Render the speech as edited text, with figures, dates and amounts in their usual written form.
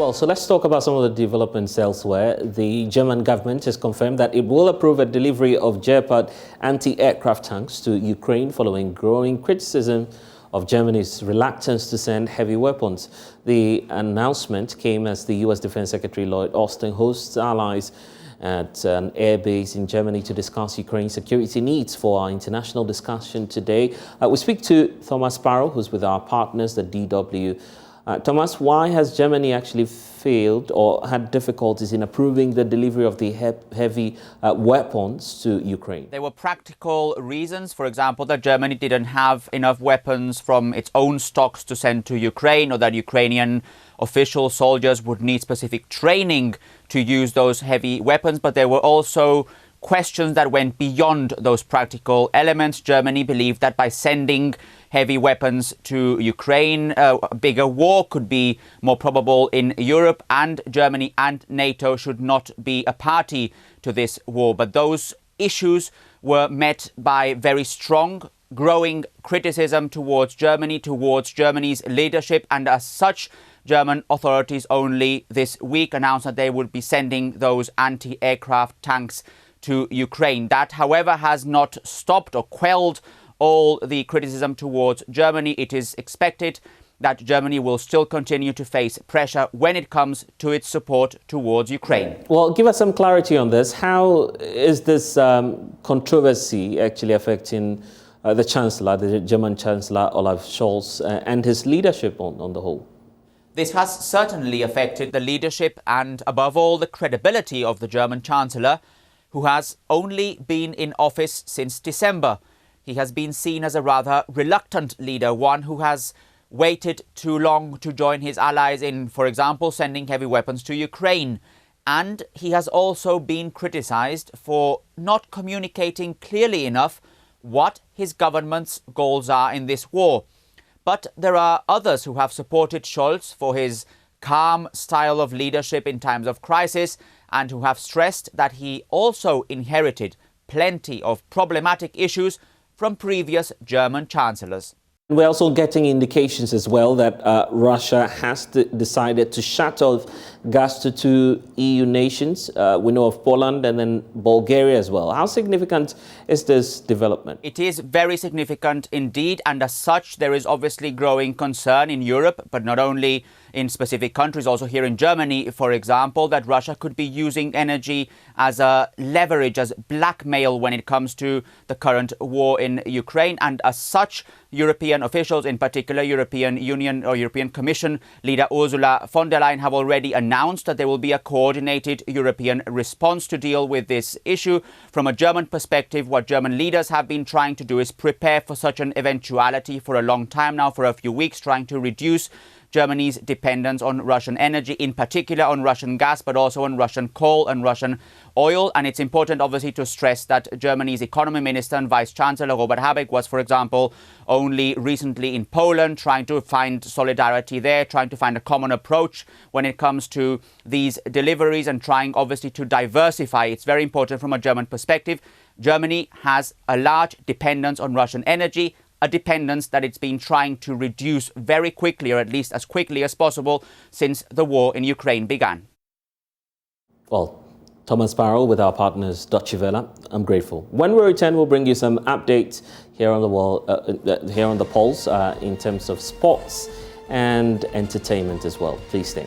Well, so let's talk about some of the developments elsewhere. The German government has confirmed that it will approve a delivery of Gepard anti-aircraft tanks to Ukraine following growing criticism of Germany's reluctance to send heavy weapons. The announcement came as the U.S. Defense Secretary Lloyd Austin hosts allies at an air base in Germany to discuss Ukraine's security needs. For our international discussion today, we speak to Thomas Sparrow, who's with our partners, the DW. Thomas, why has Germany actually failed or had difficulties in approving the delivery of the heavy weapons to Ukraine? There were practical reasons, for example, that Germany didn't have enough weapons from its own stocks to send to Ukraine, or that Ukrainian official soldiers would need specific training to use those heavy weapons. But there were also questions that went beyond those practical elements. Germany believed that by sending heavy weapons to Ukraine, a bigger war could be more probable in Europe, and Germany and NATO should not be a party to this war. But those issues were met by very strong, growing criticism towards Germany, towards Germany's leadership, and as such, German authorities only this week announced that they would be sending those anti-aircraft tanks to Ukraine. That, however, has not stopped or quelled all the criticism towards Germany. It is expected that Germany will still continue to face pressure when it comes to its support towards Ukraine. Well, give us some clarity on this. How is this controversy actually affecting the Chancellor, the German Chancellor Olaf Scholz, and his leadership on the whole? This has certainly affected the leadership and, above all, the credibility of the German Chancellor, who has only been in office since December. He has been seen as a rather reluctant leader, one who has waited too long to join his allies in, for example, sending heavy weapons to Ukraine. And he has also been criticized for not communicating clearly enough what his government's goals are in this war. But there are others who have supported Scholz for his calm style of leadership in times of crisis, and who have stressed that he also inherited plenty of problematic issues from previous German chancellors. We're also getting indications as well that Russia has decided to shut off gas to two EU nations. We know of Poland and then Bulgaria as well. How significant is this development? It is very significant indeed, and as such there is obviously growing concern in Europe, but not only in specific countries, also here in Germany, for example, that Russia could be using energy as a leverage, as blackmail when it comes to the current war in Ukraine. And as such, European officials, in particular European Union or European Commission leader Ursula von der Leyen, have already announced that there will be a coordinated European response to deal with this issue. From a German perspective, what German leaders have been trying to do is prepare for such an eventuality for a long time now, for a few weeks, trying to reduce Germany's dependence on Russian energy, in particular on Russian gas, but also on Russian coal and Russian oil. And it's important, obviously, to stress that Germany's economy minister and vice chancellor Robert Habeck was, for example, only recently in Poland, trying to find solidarity there, trying to find a common approach when it comes to these deliveries, and trying, obviously, to diversify. It's very important from a German perspective. Germany has a large dependence on Russian energy, a dependence that it's been trying to reduce very quickly, or at least as quickly as possible, since the war in Ukraine began. Well, Thomas Sparrow with our partners Deutsche Welle, I'm grateful. When we return, we'll bring you some updates here on the wall, here on the Pulse, in terms of sports and entertainment as well. Please stay.